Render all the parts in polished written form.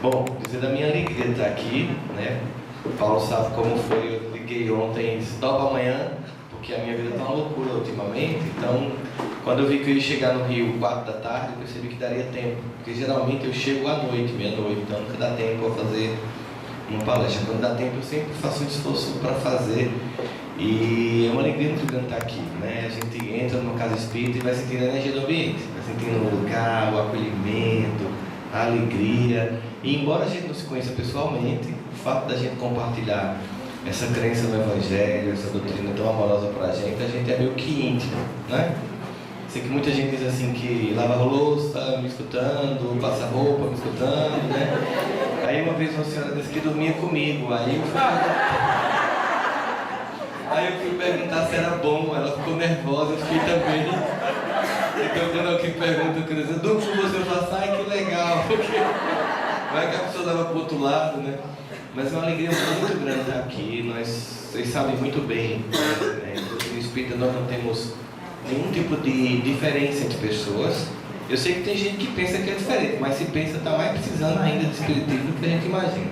Bom, dizer da minha alegria de estar aqui, né? O Paulo sabe como foi, eu liguei ontem, topa amanhã, porque a minha vida está uma loucura ultimamente, então quando eu vi que eu ia chegar no Rio 4 da tarde, eu percebi que daria tempo, porque geralmente eu chego à noite, meia-noite, então nunca dá tempo a fazer uma palestra. Quando dá tempo eu sempre faço um esforço para fazer, e é uma alegria muito grande estar aqui, né? A gente entra numa casa espírita e vai sentindo a energia do ambiente, vai sentindo o lugar, o acolhimento, a alegria. E embora a gente não se conheça pessoalmente, o fato da gente compartilhar essa crença no Evangelho, essa doutrina tão amorosa para a gente é meio que íntimo, né? Sei que muita gente diz assim que lava a louça me escutando, passa roupa me escutando, né? Aí uma vez uma senhora disse que dormia comigo, aí eu fui perguntar se era bom, ela ficou nervosa, eu fiquei também. Então quando alguém pergunta, eu quero dizer, durmo com você, eu falo, ai que legal, porque vai que a pessoa leva para o outro lado, né? Mas é uma alegria muito grande estar aqui, vocês sabem muito bem, né? No Espírita nós não temos nenhum tipo de diferença entre pessoas. Eu sei que tem gente que pensa que é diferente, mas se pensa está mais precisando ainda de espiritismo do que a gente imagina.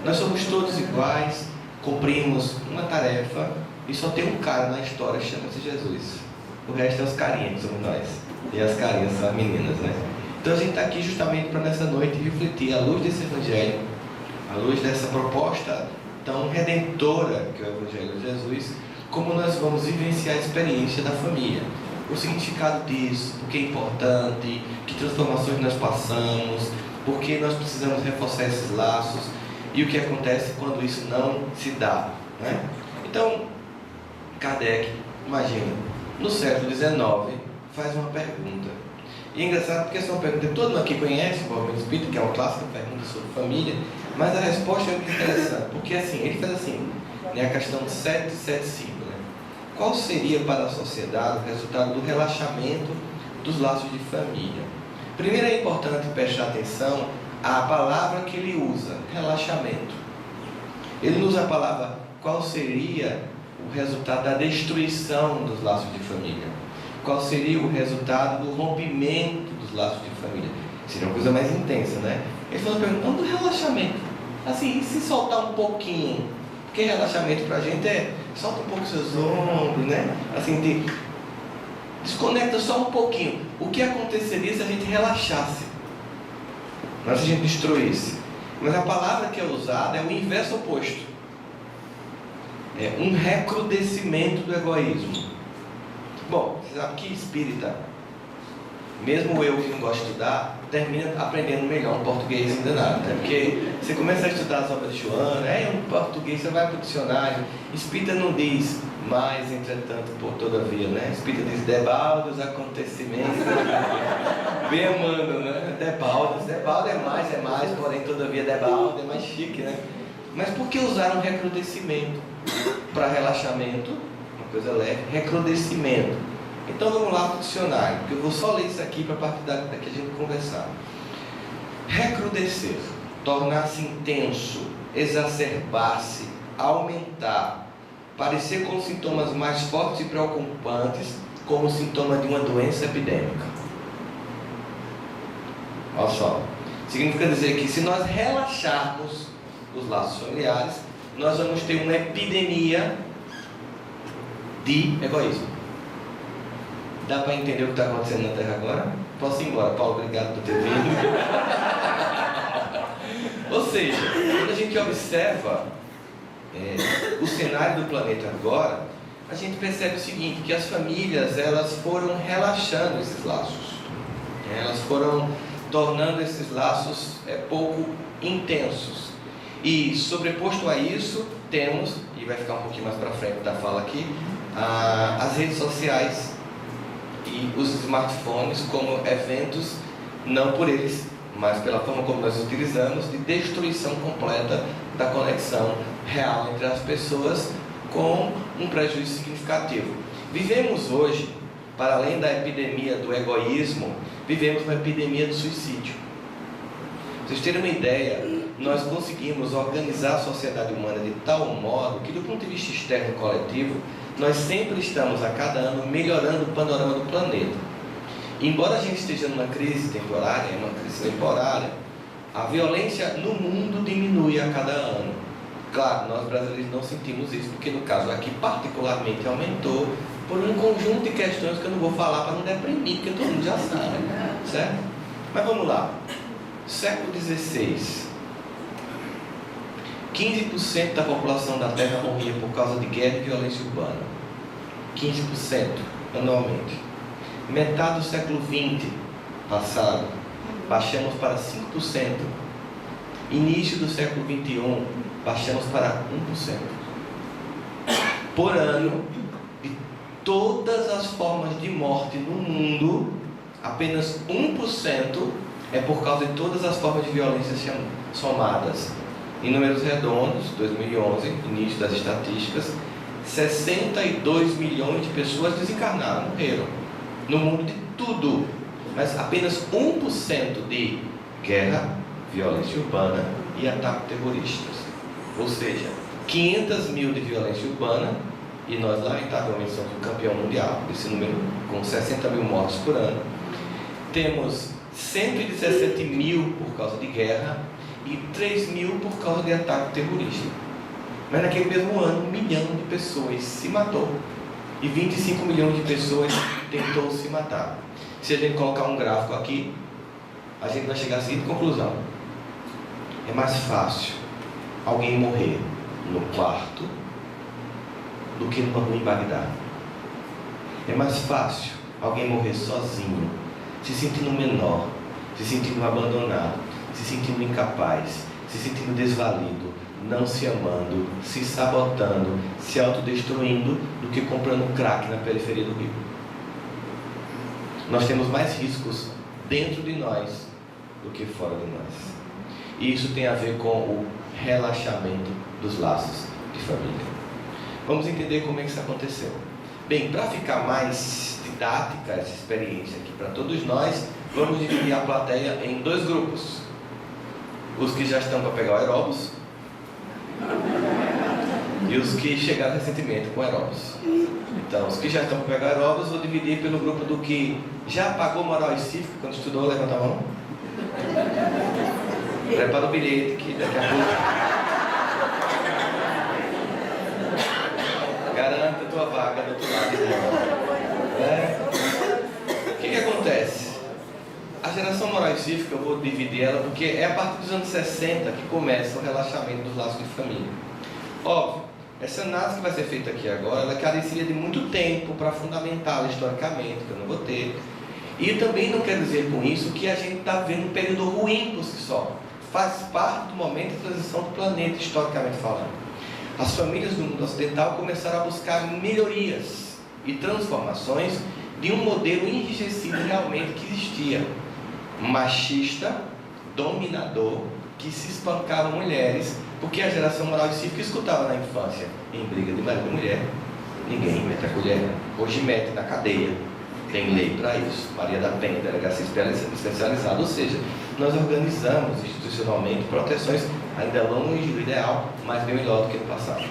Nós somos todos iguais, cumprimos uma tarefa e só tem um cara na história que chama-se Jesus. O resto é os carinhas que somos nós. E as carinhas são as meninas, né? Então a gente está aqui justamente para nessa noite refletir à luz desse Evangelho, à luz dessa proposta tão redentora que é o Evangelho de Jesus, como nós vamos vivenciar a experiência da família, o significado disso, porque é importante, que transformações nós passamos, porque nós precisamos reforçar esses laços e o que acontece quando isso não se dá, né? Então, Kardec, imagina, no século XIX, faz uma pergunta. E é engraçado porque essa é uma pergunta que todo mundo aqui conhece, o movimento espírita, que é uma clássica pergunta sobre família, mas a resposta é muito interessante, porque assim, ele faz assim, né, a questão 775, né? Qual seria para a sociedade o resultado do relaxamento dos laços de família? Primeiro é importante prestar atenção à palavra que ele usa, relaxamento. Ele usa a palavra qual seria o resultado da destruição dos laços de família. Qual seria o resultado do rompimento dos laços de família? Seria uma coisa mais intensa, né? Ele falou perguntando do relaxamento. Assim, e se soltar um pouquinho? Porque relaxamento pra gente é solta um pouco seus ombros, né? Assim, desconecta só um pouquinho. O que aconteceria se a gente relaxasse? Não se a gente destruísse. Mas a palavra que é usada é o inverso oposto. É um recrudescimento do egoísmo. Bom, você sabe que espírita, mesmo eu que não gosto de estudar, termina aprendendo melhor um português ainda nada, né? Porque você começa a estudar as obras de Joana, um português, você vai para o dicionário, espírita não diz mais, entretanto, por todavia, né? Espírita diz debalde os acontecimentos, bem amando, né? Debalde é mais, porém todavia debalde é mais chique, né? Mas por que usaram recrudescimento para relaxamento? Coisa leve, recrudescimento. Então vamos lá para o dicionário, porque eu vou só ler isso aqui para a partir daqui a gente conversar. Recrudescer, tornar-se intenso, exacerbar-se, aumentar, parecer com sintomas mais fortes e preocupantes, como sintoma de uma doença epidêmica. Olha só, significa dizer que se nós relaxarmos os laços familiares, nós vamos ter uma epidemia de egoísmo. Dá para entender o que está acontecendo na Terra agora? Posso ir embora, Paulo, obrigado por ter vindo. Ou seja, quando a gente observa o cenário do planeta agora, a gente percebe o seguinte, que as famílias elas foram relaxando esses laços, elas foram tornando esses laços pouco intensos. E sobreposto a isso, temos, e vai ficar um pouquinho mais para frente da fala aqui, as redes sociais e os smartphones como eventos, não por eles, mas pela forma como nós utilizamos, de destruição completa da conexão real entre as pessoas, com um prejuízo significativo. Vivemos hoje, para além da epidemia do egoísmo, vivemos uma epidemia do suicídio. Para vocês terem uma ideia, nós conseguimos organizar a sociedade humana de tal modo que, do ponto de vista externo coletivo, nós sempre estamos a cada ano melhorando o panorama do planeta. Embora a gente esteja numa crise temporária, uma crise temporária, A violência no mundo diminui a cada ano. Claro, nós brasileiros não sentimos isso, porque no caso aqui particularmente aumentou por um conjunto de questões que eu não vou falar para não deprimir, porque todo mundo já sabe, certo? Mas vamos lá. Século XVI, 15% da população da Terra morria por causa de guerra e violência urbana. 15% anualmente. Metade do século XX passado, baixamos para 5%. Início do século XXI, baixamos para 1%. Por ano, de todas as formas de morte no mundo, apenas 1% é por causa de todas as formas de violência somadas. Em números redondos, 2011, início das estatísticas, 62 milhões de pessoas desencarnaram, morreram. No mundo de tudo. Mas apenas 1% de guerra, violência urbana e ataques terroristas. Ou seja, 500 mil de violência urbana, e nós lamentavelmente somos o campeão mundial desse número, com 60 mil mortes por ano. Temos 117 mil por causa de guerra e 3 mil por causa de ataque terrorista. Mas naquele mesmo ano, 1 milhão de pessoas se matou e 25 milhões de pessoas tentou se matar. Se a gente colocar um gráfico aqui, a gente vai chegar à seguinte conclusão: é mais fácil alguém morrer no quarto do que numa rua em Bagdá. É mais fácil alguém morrer sozinho, se sentindo menor, se sentindo abandonado, se sentindo incapaz, se sentindo desvalido, não se amando, se sabotando, se autodestruindo, do que comprando crack na periferia do Rio. Nós temos mais riscos dentro de nós do que fora de nós. E isso tem a ver com o relaxamento dos laços de família. Vamos entender como é que isso aconteceu. Bem, para ficar mais didática essa experiência aqui para todos nós, vamos dividir a plateia em 2 grupos. Os que já estão para pegar o aeróbus e os que chegaram recentemente com o aeróbus. Então, os que já estão para pegar o aeróbus, vou dividir pelo grupo do que já pagou moral e cívica quando estudou. Levanta a mão. Prepara o bilhete que daqui a pouco garanta a tua vaga do outro lado. O que acontece? A geração moral e cívica, eu vou dividir ela porque é a partir dos anos 60 que começa o relaxamento dos laços de família. Óbvio, essa análise que vai ser feita aqui agora, ela carecia de muito tempo para fundamentá-la historicamente, que eu não vou ter. E também não quero dizer com isso que a gente está vendo um período ruim por si só. Faz parte do momento de transição do planeta, historicamente falando. As famílias do mundo ocidental começaram a buscar melhorias e transformações de um modelo enrijecido realmente que existia. Machista, dominador, que se espancava mulheres, porque a geração moral e cívica escutava na infância: em briga de marido e mulher, ninguém mete a colher. Hoje mete na cadeia. Tem lei para isso. Maria da Penha, delegacia especializada. Ou seja, nós organizamos institucionalmente proteções ainda longe do ideal, mas bem melhor do que no passado.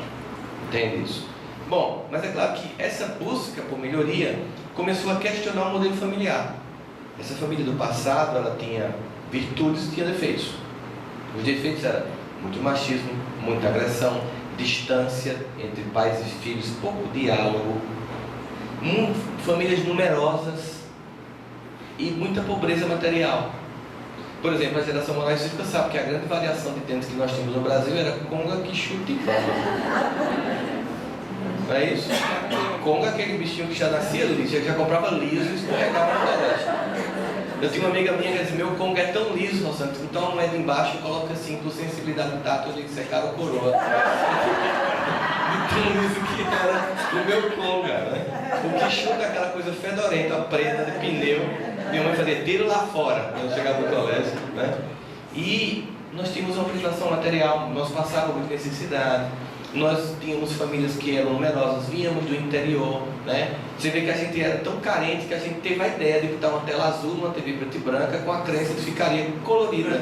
Entende isso? Bom, mas é claro que essa busca por melhoria começou a questionar o modelo familiar. Essa família do passado, ela tinha virtudes e tinha defeitos. Os defeitos eram muito machismo, muita agressão, distância entre pais e filhos, pouco diálogo, famílias numerosas e muita pobreza material. Por exemplo, a geração moral e cívica sabe que a grande variação de tênis que nós tínhamos no Brasil era conga, que chute e bamba. Não é isso? Conga, aquele bichinho que já nascia liso, já comprava liso e escorregava no colégio. Eu tinha uma amiga minha que dizia: meu conga é tão liso, Rosana, que então não é de embaixo, coloca assim, por sensibilidade tátil, eu tinha que secar o coroa. Tão liso que era o meu conga, né? O que chuta aquela coisa fedorenta, preta, de pneu. Minha mãe fazia tiro lá fora, quando eu chegava no colégio, né? E nós tínhamos uma privação material, nós passávamos muita necessidade. Nós tínhamos famílias que eram numerosas, vínhamos do interior, né? Você vê que a gente era tão carente que a gente teve a ideia de botar uma tela azul numa TV preta e branca com a crença de ficaria colorida.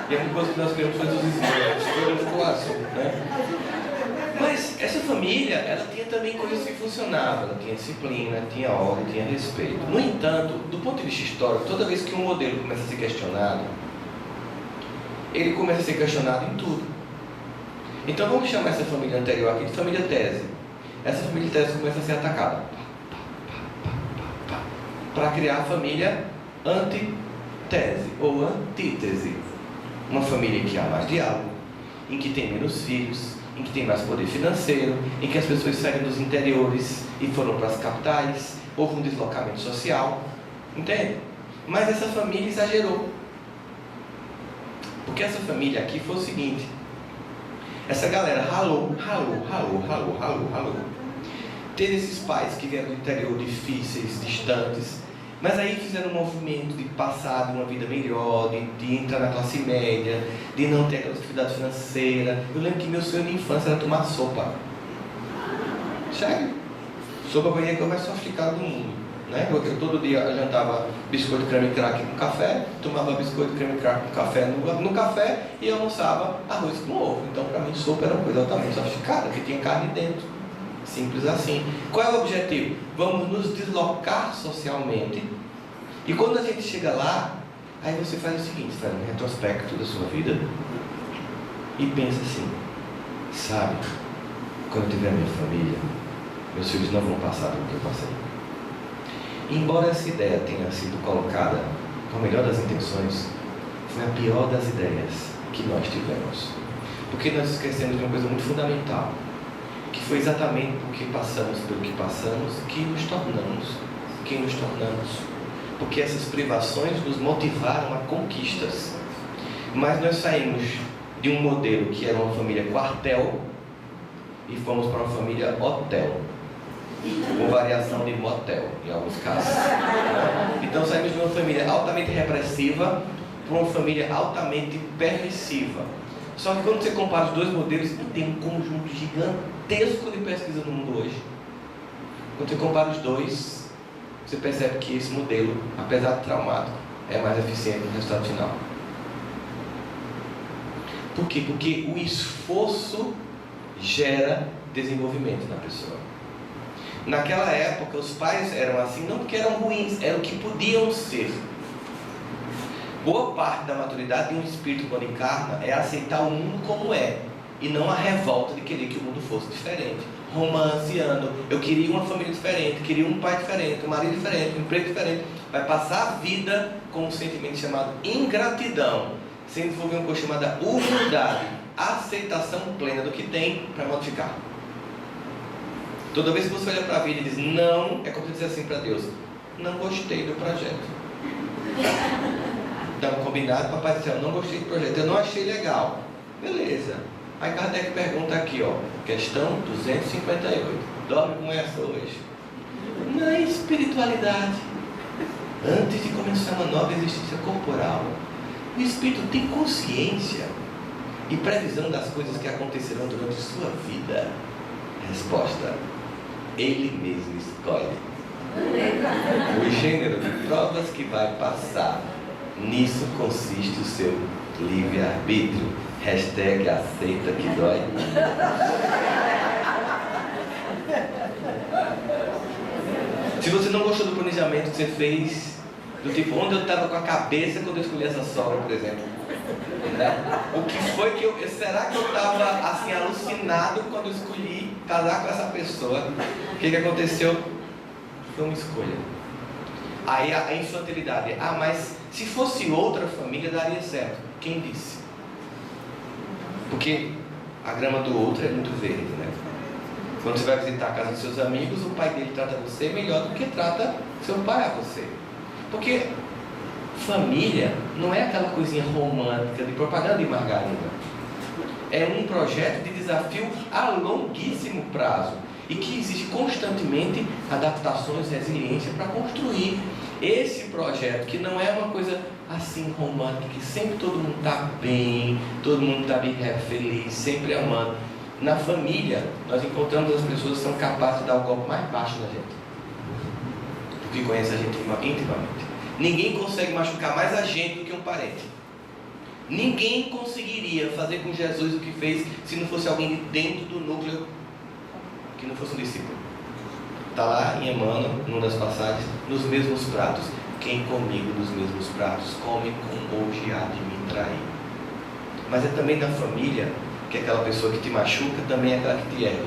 E a única coisa que nós queríamos foi dos esgotos, ficou azul, né? Mas essa família, ela tinha também coisas que funcionavam. Ela tinha disciplina, tinha ordem, tinha respeito. No entanto, do ponto de vista histórico, toda vez que um modelo começa a ser questionado, ele começa a ser questionado em tudo. Então vamos chamar essa família anterior aqui de família Tese. Essa família Tese começa a ser atacada para criar a família Antitese ou Antítese. Uma família que há mais diálogo, em que tem menos filhos, em que tem mais poder financeiro, em que as pessoas saíram dos interiores e foram para as capitais, houve um deslocamento social, entende? Mas essa família exagerou, porque essa família aqui foi o seguinte: essa galera ralou, teve esses pais que vieram do interior difíceis, distantes, mas aí fizeram um movimento de passar de uma vida melhor, de entrar na classe média, de não ter aquela dificuldade financeira. Eu lembro que meu sonho de infância era tomar sopa. Sério? Sopa foi a coisa mais sofisticada do mundo, né? Eu todo dia jantava biscoito creme crack com café, tomava biscoito creme crack com café no café e almoçava arroz com ovo. Então para mim sopa era uma coisa altamente sofisticada, que tinha carne dentro. Simples assim. Qual é o objetivo? Vamos nos deslocar socialmente. E quando a gente chega lá, aí você faz o seguinte: faz um retrospecto da sua vida e pensa assim: sabe, quando eu tiver minha família, meus filhos não vão passar pelo que eu passei. Embora essa ideia tenha sido colocada com a melhor das intenções, foi a pior das ideias que nós tivemos. Porque nós esquecemos de uma coisa muito fundamental, que foi exatamente porque passamos pelo que passamos que nos tornamos quem nos tornamos. Porque essas privações nos motivaram a conquistas. Mas nós saímos de um modelo que era uma família quartel e fomos para uma família hotel, com variação de motel em alguns casos. Então saímos de uma família altamente repressiva para uma família altamente permissiva. Só que quando você compara os dois modelos, e tem um conjunto gigantesco de pesquisa no mundo hoje, quando você compara os dois, você percebe que esse modelo, apesar de traumático, é mais eficiente no resultado final. Por quê? Porque o esforço gera desenvolvimento na pessoa. Naquela época, os pais eram assim, não porque eram ruins, eram o que podiam ser. Boa parte da maturidade de um espírito quando encarna é aceitar o mundo como é, e não a revolta de querer que o mundo fosse diferente. Romanceando, eu queria uma família diferente, queria um pai diferente, um marido diferente, um emprego diferente. Vai passar a vida com um sentimento chamado ingratidão, sem desenvolver uma coisa chamada humildade, aceitação plena do que tem para modificar. Toda vez que você olha para a vida e diz não, é como você dizer assim para Deus: não gostei do projeto. Então, combinado, papai do céu, não gostei do projeto, eu não achei legal. Beleza. Aí Kardec pergunta aqui, ó, questão 258. Dorme com essa hoje. Na espiritualidade, antes de começar uma nova existência corporal, o espírito tem consciência e previsão das coisas que acontecerão durante sua vida? Resposta: ele mesmo escolhe o gênero de provas que vai passar. Nisso consiste o seu livre-arbítrio. Hashtag aceita que dói. Se você não gostou do planejamento que você fez, do tipo, onde eu estava com a cabeça quando eu escolhi essa sogra, por exemplo, né? O que foi que eu... Será que eu estava assim alucinado quando eu escolhi casar com essa pessoa? O que aconteceu? Foi uma escolha. Aí a infantilidade: ah, mas se fosse outra família daria certo. Quem disse? Porque a grama do outro é muito verde, né? Quando você vai visitar a casa dos seus amigos, o pai dele trata você melhor do que trata seu pai a você. Porque família não é aquela coisinha romântica de propaganda de margarina. É um projeto de desafio a longuíssimo prazo e que exige constantemente adaptações, resiliência para construir esse projeto, que não é uma coisa assim romântica, que sempre todo mundo está bem, todo mundo está bem feliz, sempre amando. Na família, nós encontramos as pessoas que são capazes de dar o golpe mais baixo na gente, porque conhece a gente intimamente. Ninguém consegue machucar mais a gente do que um parente. Ninguém conseguiria fazer com Jesus o que fez se não fosse alguém de dentro do núcleo que não fosse um discípulo. Está lá em Emmanuel, numa das passagens: nos mesmos pratos, quem comigo nos mesmos pratos come, com hoje há de me trair. Mas é também na família que aquela pessoa que te machuca também é aquela que te ergue.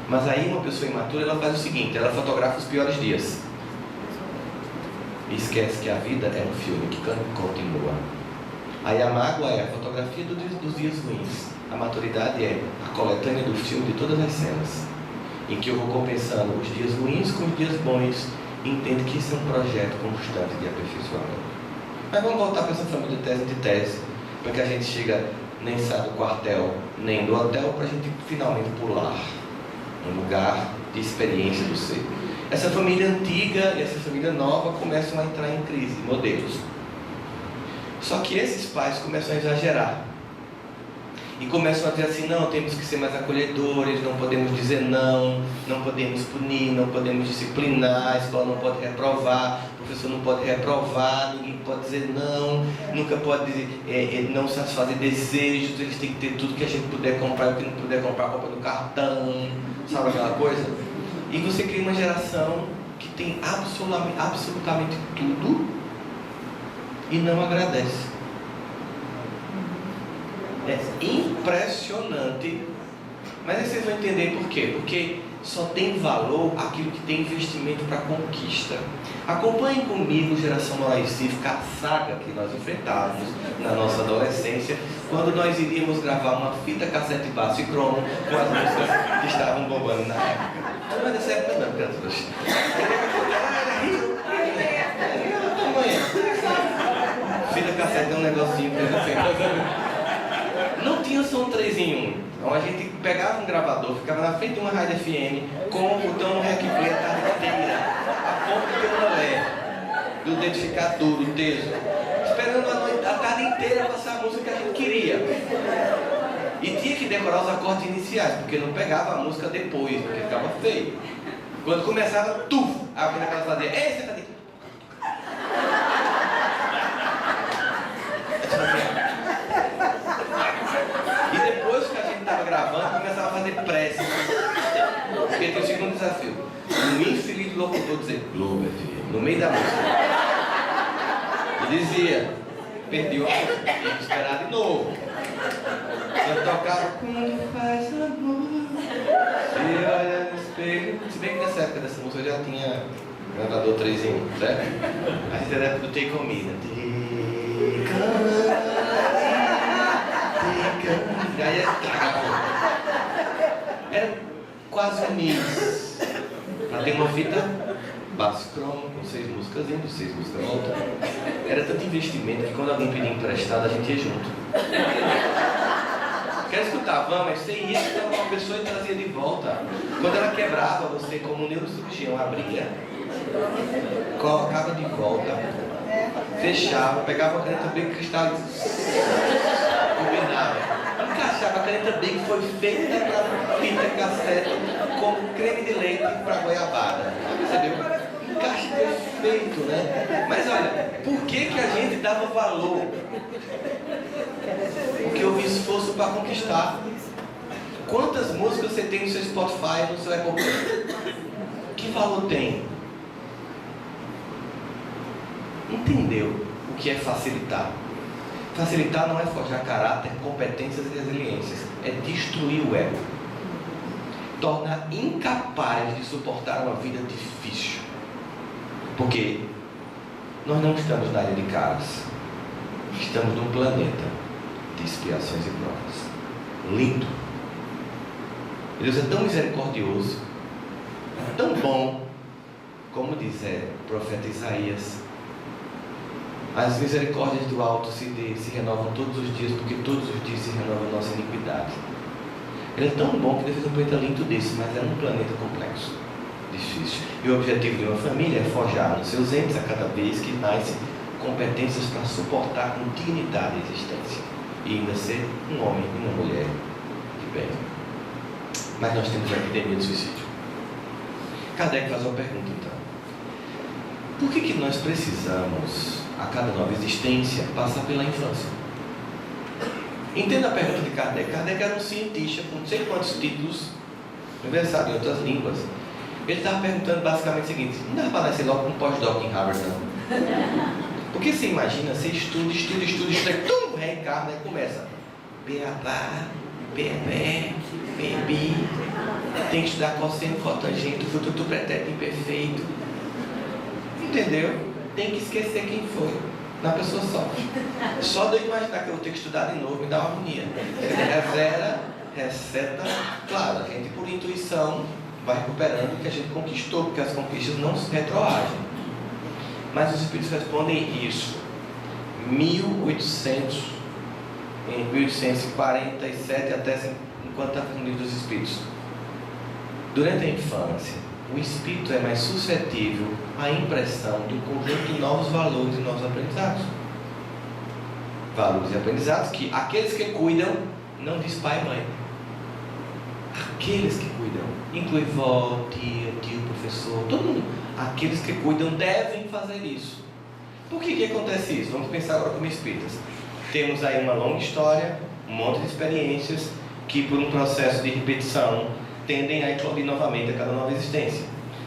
Mas aí uma pessoa imatura, ela faz o seguinte, ela fotografa os piores dias. E esquece que a vida é um filme que continua. Aí a mágoa é a fotografia dos dias ruins. A maturidade é a coletânea do filme de todas as cenas, em que eu vou compensando os dias ruins com os dias bons, e entendo que isso é um projeto constante de aperfeiçoamento. Mas vamos voltar para essa família de antitese, para que a gente chega nem sai do quartel, nem do hotel, para a gente finalmente pular um lugar de experiência do ser. Essa família antiga e essa família nova começam a entrar em crise, modelos. Só que esses pais começam a exagerar. E começam a dizer assim, não, temos que ser mais acolhedores, não podemos dizer não, não podemos punir, não podemos disciplinar, a escola não pode reprovar, o professor não pode reprovar, ninguém pode dizer não, nunca pode dizer, não satisfazer desejos, eles têm que ter tudo que a gente puder comprar, o que não puder comprar, compra no cartão, sabe aquela coisa? E você cria uma geração que tem absolutamente tudo e não agradece. É impressionante. Mas aí vocês vão entender por quê. Porque só tem valor aquilo que tem investimento para conquista. Acompanhem comigo, Geração Moral e Cívica, a saga que nós enfrentávamos na nossa adolescência, quando nós iríamos gravar uma fita cassete baixo e cromo com as músicas que estavam bombando na época. Não é dessa época não, criaturas. Fita cassete é um negocinho que não tinha som 3 em 1. Então a gente pegava um gravador, ficava na frente de uma rádio FM com o botão no REC Play a tarde inteira, a ponta de uma lé, do dedo ficar duro, teso, esperando a tarde inteira passar a música que a gente queria. E tinha que decorar os acordes iniciais, porque não pegava a música depois, porque ficava feio. Quando começava, a menina que ela fazia, ei, você tá dentro. E depois que a gente estava gravando, começava a fazer prece. Porque tem o segundo desafio. Um infeliz locutor dizer Globo FM no meio da música. E dizia, perdi o áudio, tinha que esperar de novo. Eu tocava quando faz amor, se olha no espelho. Se bem que nessa época dessa música eu já tinha gravador 3 em 1, certo? A gente era época do Take On Me, né? Take On Me. E aí era quase um mix. Pra ter uma fita baixo cromo, com 6 músicas indo, 6 músicas voltando. Era tanto investimento que quando alguém pedia emprestado, a gente ia junto. Quer escutar? Vamos, mas você ia escutar uma pessoa e trazia de volta. Quando ela quebrava, você, como neurocirurgião, abria, colocava de volta, fechava, pegava a caneta bem cristal e combinava. Encaixava a caneta bem que foi feita para fita cassete com creme de leite para goiabada. Percebeu? Encaixe perfeito, né? Mas olha, por que a gente dava valor? Porque houve esforço para conquistar. Quantas músicas você tem no seu Spotify, no seu Apple Play? Que valor tem? Entendeu o que é facilitar? Facilitar não é forjar caráter, competências e resiliências. É destruir o ego. Tornar incapaz de suportar uma vida difícil. Porque nós não estamos na área de caras. Estamos num planeta de expiações e provas. Lindo. Deus é tão misericordioso, tão bom, como diz o profeta Isaías. As misericórdias do alto se renovam todos os dias, porque todos os dias se renova a nossa iniquidade. Ele é tão bom que Deus fez um planeta lindo desse, mas é um planeta complexo, difícil. E o objetivo de uma família é forjar nos seus entes, a cada vez que nasce, competências para suportar com dignidade a existência. E ainda ser um homem e uma mulher de bem. Mas nós temos a epidemia de suicídio. Kardec faz uma pergunta então. Por que nós precisamos, a cada nova existência, passar pela infância? Entenda a pergunta de Kardec. Kardec era um cientista com não sei quantos títulos, versado em outras línguas. Ele estava perguntando basicamente o seguinte: não dá para nascer logo com um pós-doc em Harvard, não? Porque você imagina, você estuda, reencarna e começa. Beabá, bebê, bebi. Tem que estudar cosseno, cotangente, fruto pretérito imperfeito. Entendeu? Tem que esquecer quem foi. Na pessoa sofre. Só de eu imaginar que eu vou ter que estudar de novo me dá uma agonia. Revera, receta. Claro, a gente por intuição vai recuperando o que a gente conquistou, porque as conquistas não se retroagem. Mas os espíritos respondem isso. Em 1847 até enquanto está no livro dos espíritos. Durante a infância, o espírito é mais suscetível à impressão de um conjunto de novos valores e novos aprendizados. Valores e aprendizados que aqueles que cuidam, não diz pai e mãe. Aqueles que cuidam, inclui vó, tia, tio, professor, todo mundo. Aqueles que cuidam devem fazer isso. Por que acontece isso? Vamos pensar agora como espíritas. Temos aí uma longa história, um monte de experiências que por um processo de repetição tendem a eclodir novamente a cada nova existência.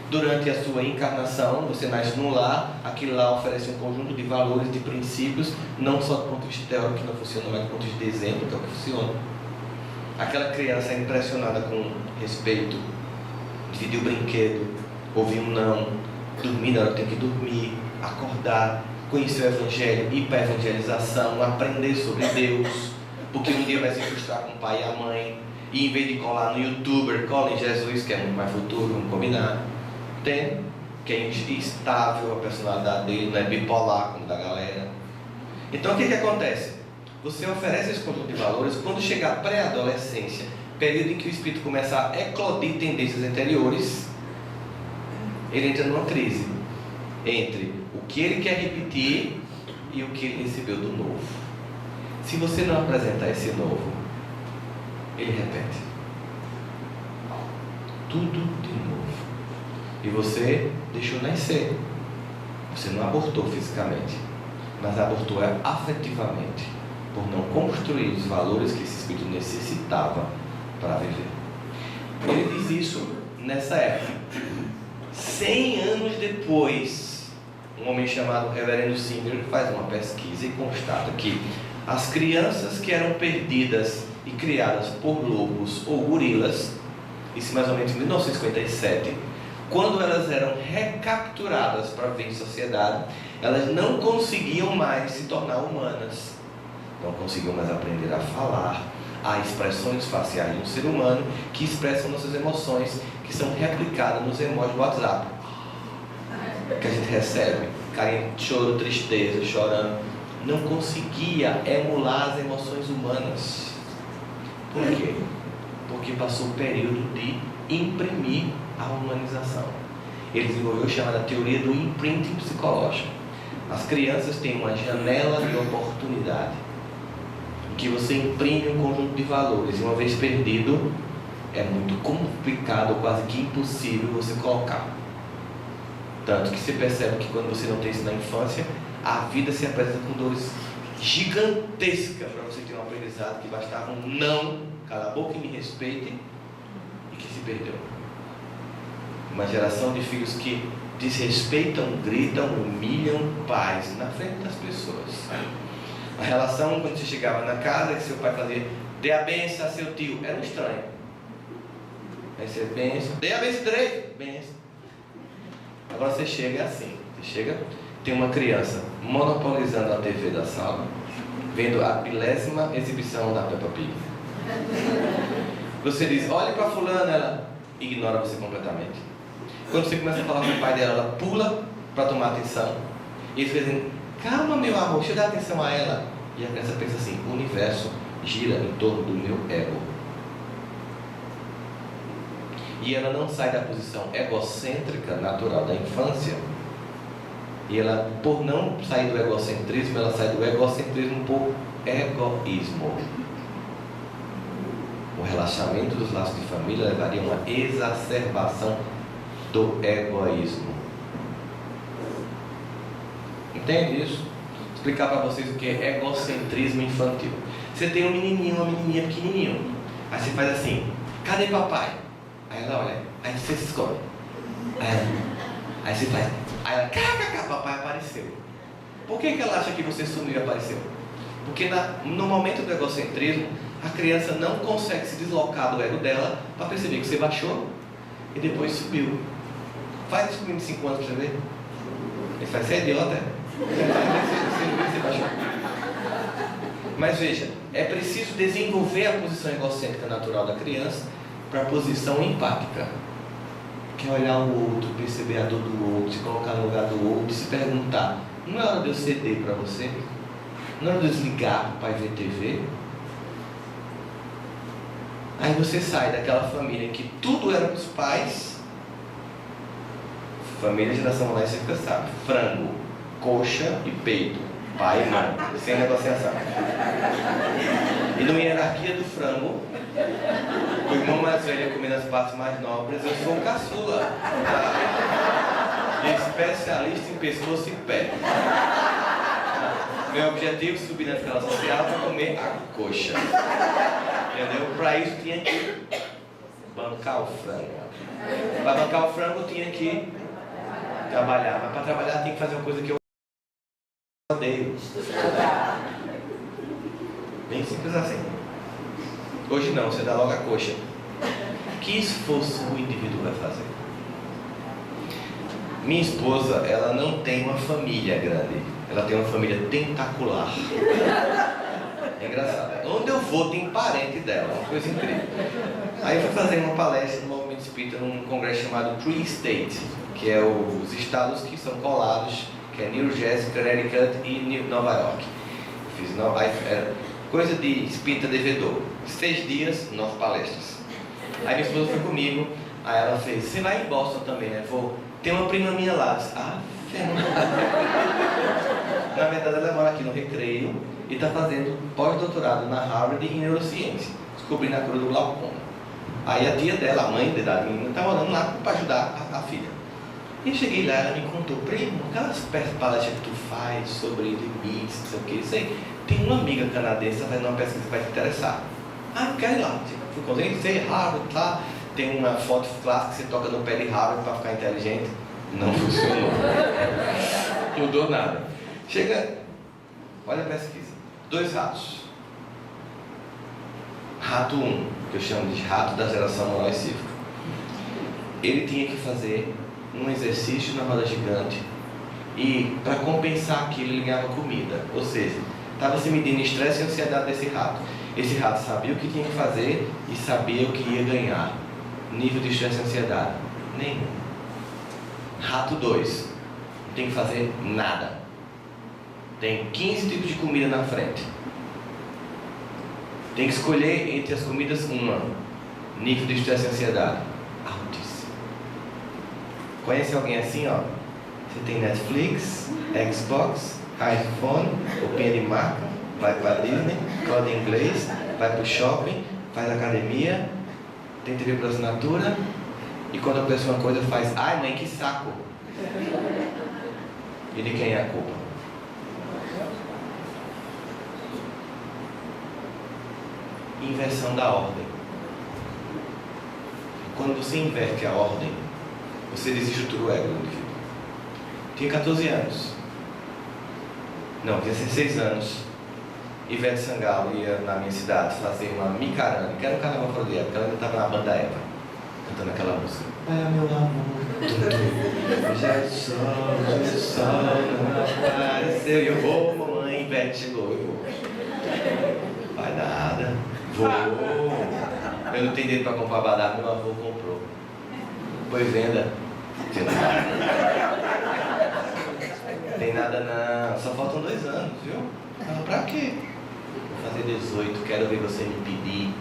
Durante a sua encarnação, você nasce num lar, aquele lá oferece um conjunto de valores, de princípios, não só do ponto de vista teórico que não funciona, mas do ponto de vista de exemplo, que é o que funciona. Aquela criança é impressionada com respeito, dividir o brinquedo, ouvir um não, dormir na hora que tem que dormir, acordar, conhecer o Evangelho, ir para a evangelização, aprender sobre Deus, porque um dia vai se frustrar com o pai e a mãe, e em vez de colar no YouTuber, cola em Jesus, que é muito mais futuro, vamos combinar. Entende? Que é instável a personalidade dele, não é bipolar como da galera. Então o que acontece? Você oferece esse conjunto de valores, quando chegar a pré-adolescência, período em que o espírito começa a eclodir tendências anteriores, ele entra numa crise entre o que ele quer repetir e o que ele recebeu do novo. Se você não apresentar esse novo, ele repete tudo de novo. E você deixou nascer. Você não abortou fisicamente, mas abortou afetivamente, por não construir os valores que esse espírito necessitava para viver. Ele diz isso nessa época. 100 anos depois, um homem chamado Reverendo Singer faz uma pesquisa e constata que as crianças que eram perdidas e criadas por lobos ou gorilas, isso mais ou menos em 1957, quando elas eram recapturadas para viver em sociedade, elas não conseguiam mais se tornar humanas, não conseguiam mais aprender a falar. Há expressões faciais de um ser humano que expressam nossas emoções, que são replicadas nos emojis do WhatsApp que a gente recebe, carinho, choro, tristeza, chorando. Não conseguia emular as emoções humanas. Por quê? Porque passou o período de imprimir a humanização. Ele desenvolveu a chamada teoria do imprinting psicológico. As crianças têm uma janela de oportunidade em que você imprime um conjunto de valores, e uma vez perdido, é muito complicado, quase que impossível você colocar. Tanto que você percebe que quando você não tem isso na infância, a vida se apresenta com dores gigantescas para você ter um aprendizado que bastava um não, cala a boca e me respeite, e que se perdeu. Uma geração de filhos que desrespeitam, gritam, humilham pais na frente das pessoas. A relação, quando você chegava na casa, que seu pai fazia, dê a benção a seu tio, era um estranho. Aí você benção, dê a benção direito, benção. Agora você chega assim, você chega, tem uma criança monopolizando a TV da sala, vendo a 10ª exibição da Peppa Pig. Você diz, olhe para fulana, ela ignora você completamente. Quando você começa a falar com o pai dela, ela pula para tomar atenção. E eles dizem, calma meu amor, deixa eu dar atenção a ela. E a criança pensa assim, o universo gira em torno do meu ego. E ela não sai da posição egocêntrica natural da infância. E ela, por não sair do egocentrismo, ela sai do egocentrismo por egoísmo. O relaxamento dos laços de família levaria a uma exacerbação do egoísmo. Entende isso? Vou explicar para vocês o que é egocentrismo infantil. Você tem um menininho, uma menininha pequenininho. Aí você faz assim, cadê papai? Aí ela olha, aí você se esconde. Aí você faz, aí ela, kkk, papai apareceu. Por que ela acha que você sumiu e apareceu? Porque no momento do egocentrismo, a criança não consegue se deslocar do ego dela para perceber que você baixou e depois subiu. Faz isso comigo de 5 anos para você ver. Ele faz, você é idiota? Você baixou. Mas veja, é preciso desenvolver a posição egocêntrica natural da criança para a posição empática. Que é olhar o outro, perceber a dor do outro, se colocar no lugar do outro, se perguntar, não é hora de eu ceder para você? Não é hora de eu desligar para o pai ver TV? Aí você sai daquela família em que tudo era para os pais. Família geração lá, você fica sabe, frango, coxa e peito, pai e mãe, sem negociação. E numa hierarquia do frango, o irmão mais velho comendo as partes mais nobres, eu sou o caçula, especialista em pescoço e pé. Meu objetivo é subir na escala social para comer a coxa. Entendeu? Para isso tinha que bancar o frango. Para bancar o frango tinha que trabalhar. Mas para trabalhar tinha que fazer uma coisa que eu odeio. Bem simples assim. Hoje não, você dá logo a coxa. Que esforço o indivíduo vai fazer? Minha esposa, ela não tem uma família grande. Ela tem uma família tentacular. É engraçado. Onde eu vou tem parente dela, uma coisa incrível. Aí eu fui fazer uma palestra no Movimento Espírita num congresso chamado Tree State, que é os estados que são colados, que é New Jersey, Connecticut e Nova York. Fiz coisa de espírita devedor. 6 dias, 9 palestras. Aí minha esposa foi comigo, aí ela fez, você vai em Boston também, né? Vou. Tem uma prima minha lá. Disse, na verdade ela mora aqui no Recreio e está fazendo pós-doutorado na Harvard em neurociência, descobrindo a cura do glaucoma. Aí a tia dela, a mãe da menina, está morando lá para ajudar a filha. E eu cheguei lá, ela me contou, primo, aquelas palestras que tu faz sobre limites, não sei o que, isso aí. Tem uma amiga canadense fazendo uma pesquisa que vai te interessar. Ah, eu quero ir lá. Fui com você, Harvard, tá? Tem uma foto clássica que você toca no pé de Harvard para ficar inteligente. Não funcionou. Não mudou nada. Chega, olha a pesquisa. 2 ratos. Rato 1, que eu chamo de rato da geração moral e cívica. Ele tinha que fazer um exercício na roda gigante e para compensar aquilo ele ganhava comida. Ou seja, estava se medindo estresse e ansiedade desse rato. Esse rato sabia o que tinha que fazer e sabia o que ia ganhar. Nível de estresse e ansiedade? Nenhum. Rato 2, não tem que fazer nada. Tem 15 tipos de comida na frente. Tem que escolher entre as comidas uma. Nível de estresse e ansiedade altíssimo. Conhece alguém assim, ó? Você tem Netflix, Xbox, iPhone, roupinha de marca, vai para Disney, cloud em inglês, vai para o shopping, faz academia, tem TV por assinatura, e quando a pessoa uma coisa faz, ai mãe, que saco. E de quem é a culpa? Inversão da ordem. Quando você inverte a ordem, você desestrutura o ego do indivíduo. Tinha 14 anos. Não, tinha 16 anos. Ivete Sangalo ia na minha cidade fazer uma micaranga, que era um carnaval fora de época, ela ainda estava na banda Eva, cantando aquela música. É meu amor, já é sol, não apareceu. E eu vou, mamãe, Ivete chegou, eu vou. Vai nada, vou. Eu não tenho dinheiro para comprar badar, meu avô comprou. Foi venda. Tem nada não, só faltam 2 anos, viu? Ela, pra quê? Vou fazer 18, quero ver você me pedir.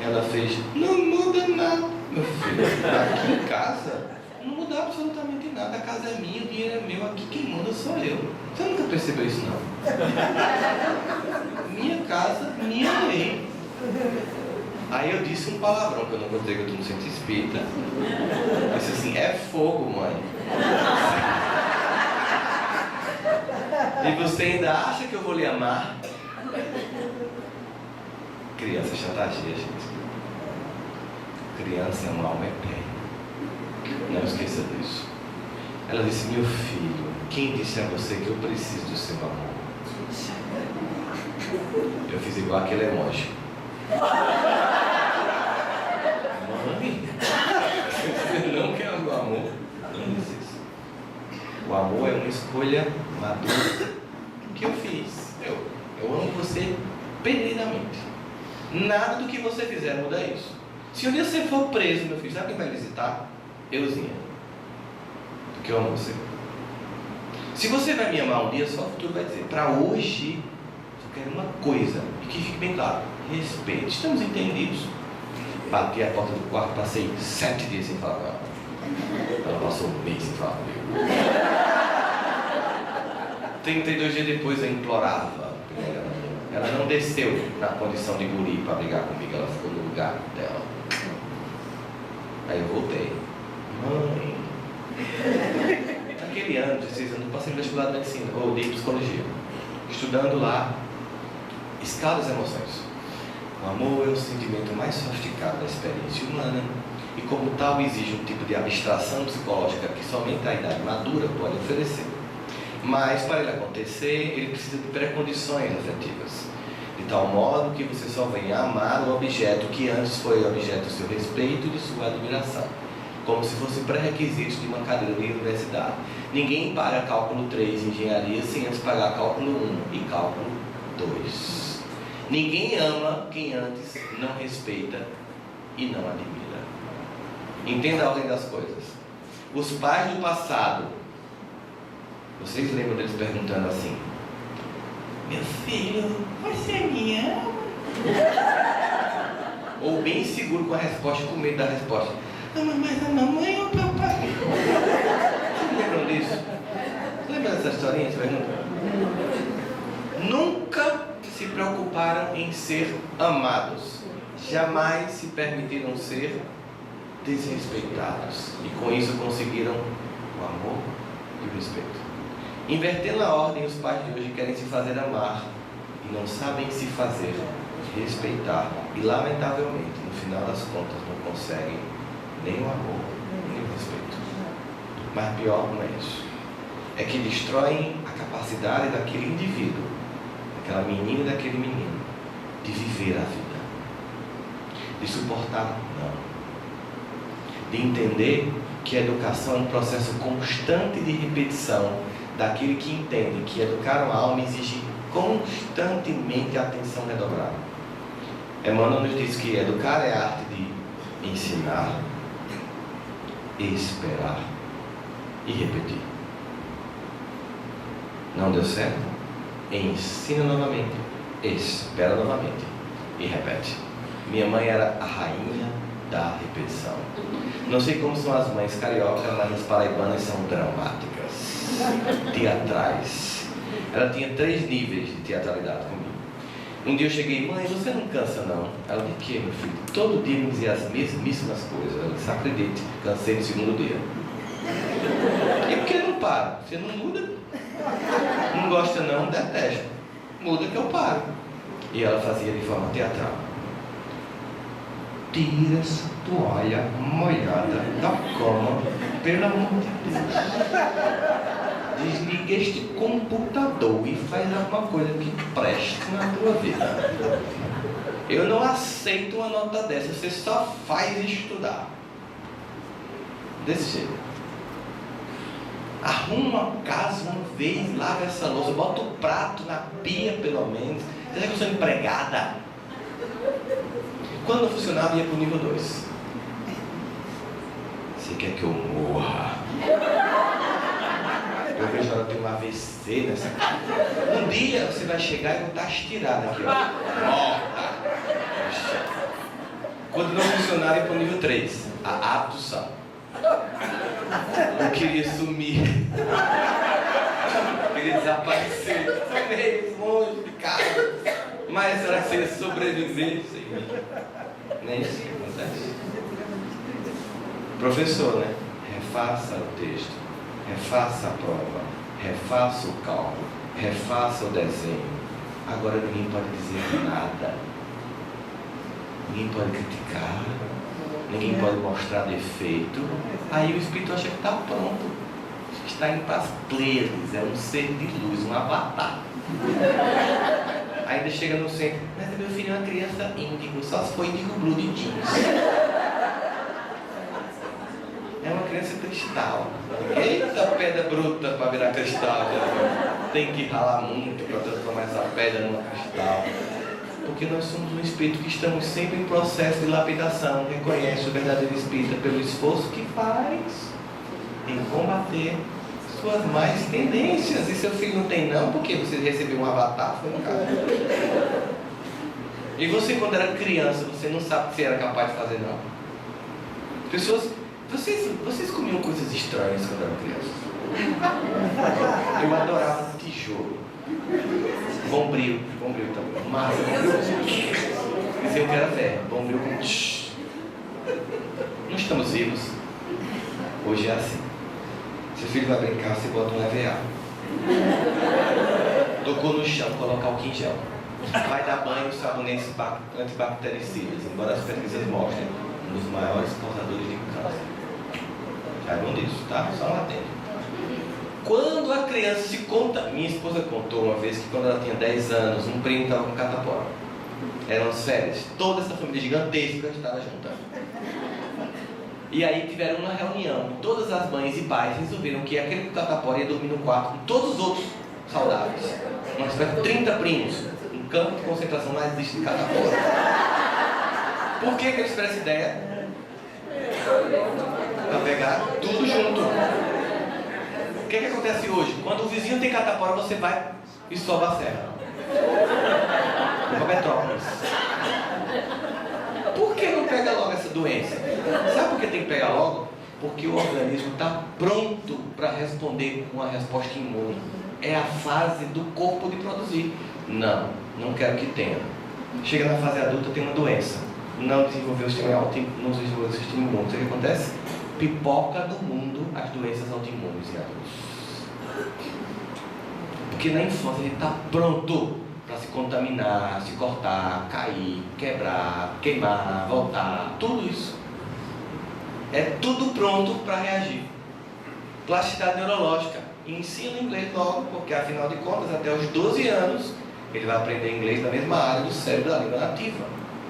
Ela fez, não muda nada. Meu filho, aqui em casa não muda absolutamente nada. A casa é minha, o dinheiro é meu, aqui quem manda sou eu. Você nunca percebeu isso não? Minha casa, minha lei. Aí eu disse um palavrão, que eu não vou dizer que eu estou no centro espírita. Eu disse assim, é fogo, mãe. E você ainda acha que eu vou lhe amar? Criança chantageia, gente. Criança é uma alma eterna. Não esqueça disso. Ela disse, meu filho, quem disse a você que eu preciso do seu amor? Eu fiz igual aquele emoji. Mãe, você não quer o amor? Não diz isso. O amor é uma escolha madura que eu fiz. Eu amo você perdidamente. Nada do que você fizer muda isso. Se um dia você for preso, meu filho, sabe quem vai visitar? Euzinha. Porque eu amo você. Se você vai me amar um dia, só o futuro vai dizer. Para hoje, eu quero uma coisa. E que fique bem claro. Respeito. Estamos entendidos. Bati a porta do quarto, passei 7 dias sem falar com ela. Ela passou um mês sem falar comigo. 32 dias depois eu implorava. Ela não desceu na condição de guri para brigar comigo. Ela ficou no lugar dela. Aí eu voltei. Mãe. Naquele ano, 16 anos, eu passei no vestibular de medicina, ou de psicologia. Estudando lá, escala das emoções. O amor é o sentimento mais sofisticado da experiência humana e, como tal, exige um tipo de abstração psicológica que somente a idade madura pode oferecer. Mas, para ele acontecer, ele precisa de precondições afetivas, de tal modo que você só venha amar o objeto que antes foi objeto do seu respeito e de sua admiração, como se fosse pré-requisitos de uma cadeira de universidade. Ninguém paga cálculo 3 em engenharia sem antes pagar cálculo 1 e cálculo 2. Ninguém ama quem antes não respeita e não admira. Entenda a ordem das coisas. Os pais do passado, vocês lembram deles perguntando assim: meu filho, você me ama? Ou bem seguro com a resposta, com medo da resposta: ama mais a mamãe ou o papai? Vocês lembram disso? Lembra dessa historinha? Você pergunta? Nunca se preocuparam em ser amados. Jamais se permitiram ser desrespeitados. E com isso conseguiram o amor e o respeito. Invertendo a ordem, os pais de hoje querem se fazer amar e não sabem se fazer respeitar. E lamentavelmente, no final das contas, não conseguem nem o amor, nem o respeito. Mas pior não é isso. É que destroem a capacidade daquele indivíduo, daquela menina e daquele menino, de viver a vida, de suportar não, de entender que a educação é um processo constante de repetição daquele que entende que educar uma alma exige constantemente atenção redobrada. Emmanuel nos diz que educar é a arte de ensinar, esperar e repetir. Não deu certo? Ensina novamente, espera novamente e repete. Minha mãe era a rainha da repetição. Não sei como são as mães cariocas, mas as paraibanas são dramáticas, teatrais. Ela tinha 3 níveis de teatralidade comigo. Um dia eu cheguei: mãe, você não cansa não? Ela: de quê, meu filho? Todo dia me dizia as mesmíssimas coisas. Ela disse: acredite, cansei no 2º dia. E por que não para? Você não muda? Não gosta não, detesta. Muda que eu paro. E ela fazia de forma teatral: tira essa toalha molhada da cama, pelo amor de Deus. Desliga este computador e faz alguma coisa que preste na tua vida. Eu não aceito uma nota dessa, você só faz estudar. Desse jeito. Arruma a casa uma vez, lava essa louça, bota o prato na pia pelo menos. Você acha que eu sou empregada? Quando não funcionava, ia para o nível 2. Você quer que eu morra? Eu vejo ela ter um AVC nessa casa. Um dia você vai chegar e vou estar estirada aqui, ó. Morta. Quando não funcionar, ia para o nível 3. A abdução. Eu queria sumir. Eu queria desaparecer. Foi meio longe de casa. Mas será que você ia sobreviver sem mim? Nem isso que acontece. Professor, né? Refaça o texto, refaça a prova, refaça o cálculo, refaça o desenho. Agora ninguém pode dizer nada. Ninguém pode criticar. Ninguém pode mostrar defeito. Aí o espírito acha que está pronto. Está em paz plenas. É um ser de luz, um avatar. Ainda chega no centro, mas meu filho é uma criança índigo, só se for índigo blue de jeans. É uma criança cristal. Eita pedra bruta para virar cristal, Jesus. Tem que ralar muito para transformar essa pedra numa cristal. Porque nós somos um espírito que estamos sempre em processo de lapidação. Reconhece o verdadeiro espírita pelo esforço que faz em combater suas más tendências. E seu filho não tem não, porque você recebeu um avatar, foi no caso. E você, quando era criança, você não sabe o que você era capaz de fazer, não. Pessoas, vocês comiam coisas estranhas quando eram crianças. Eu adorava tijolo. Bombril também. Massa. Diziam que era velho. Bombril com tch. Não estamos vivos. Hoje é assim. Seu filho vai brincar, você bota um EVA. Tocou no chão, coloca álcool em gel. Vai dar banho, sabonetes antibactericidas, embora as pesquisas mostrem um dos maiores causadores de câncer. Saibam disso, tá? Só um atento. Quando a criança se conta... Minha esposa contou uma vez que quando ela tinha 10 anos, um primo estava com catapora. Eram as férias. Toda essa família gigantesca estava junta. E aí tiveram uma reunião. Todas as mães e pais resolveram que aquele catapora ia dormir no quarto com todos os outros saudáveis. Nós tivemos 30 primos. Um campo de concentração não existe de catapora. Por que eles tiveram essa ideia? Para pegar tudo junto. O que acontece hoje? Quando o vizinho tem catapora, você vai e sobe a serra. Para Petrópolis. Por que não pega logo essa doença? Sabe por que tem que pegar logo? Porque o organismo está pronto para responder com uma resposta imune. É a fase do corpo de produzir. Não quero que tenha. Chega na fase adulta, tem uma doença. Não desenvolveu o sistema imune. O que acontece? Pipoca no mundo as doenças autoimunes em adultos. Porque na infância ele está pronto para se contaminar, se cortar, cair, quebrar, queimar, voltar, tudo isso. É tudo pronto para reagir. Plasticidade neurológica. Ensina inglês logo, porque afinal de contas, até os 12 anos, ele vai aprender inglês na mesma área do cérebro da língua nativa.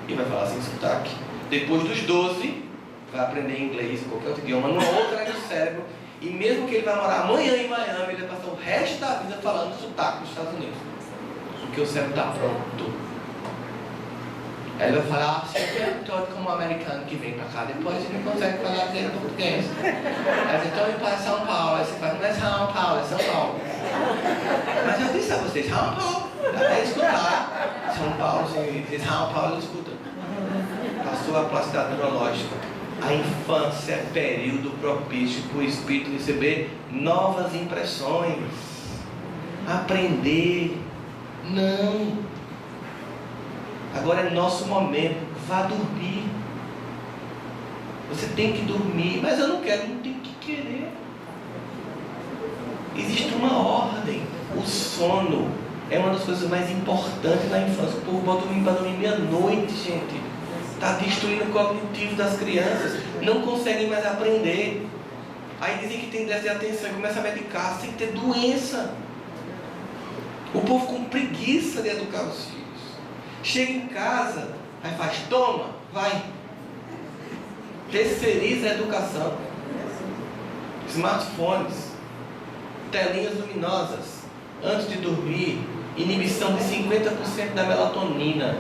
E vai falar sem sotaque. Depois dos 12, vai aprender inglês, qualquer outro idioma, numa outra área do cérebro. E mesmo que ele vai morar amanhã em Miami, ele vai passar o resto da vida falando sotaque dos Estados Unidos. Porque o cérebro está pronto. Aí ele vai falar, sempre é todo como um americano que vem para cá, depois ele não consegue falar direito português. Aí você então ir para São Paulo, aí você fala, não é São Paulo, é São Paulo. Mas eu disse a vocês, São Paulo, até escutar. São Paulo, se diz São Paulo, ele escuta. Passou a plasticidade neurológica. A infância é período propício para o espírito receber novas impressões. Aprender. Não. Agora é nosso momento. Vá dormir. Você tem que dormir. Mas eu não quero. Não tem que querer. Existe uma ordem. O sono é uma das coisas mais importantes na infância. O povo bota o menino para dormir meia-noite, gente. Está destruindo o cognitivo das crianças. Não conseguem mais aprender. Aí dizem que tem déficit de atenção e começa a medicar sem ter doença. O povo com preguiça de educar os filhos. Chega em casa, aí faz, toma, vai. Terceiriza a educação. Smartphones, telinhas luminosas, antes de dormir, inibição de 50% da melatonina.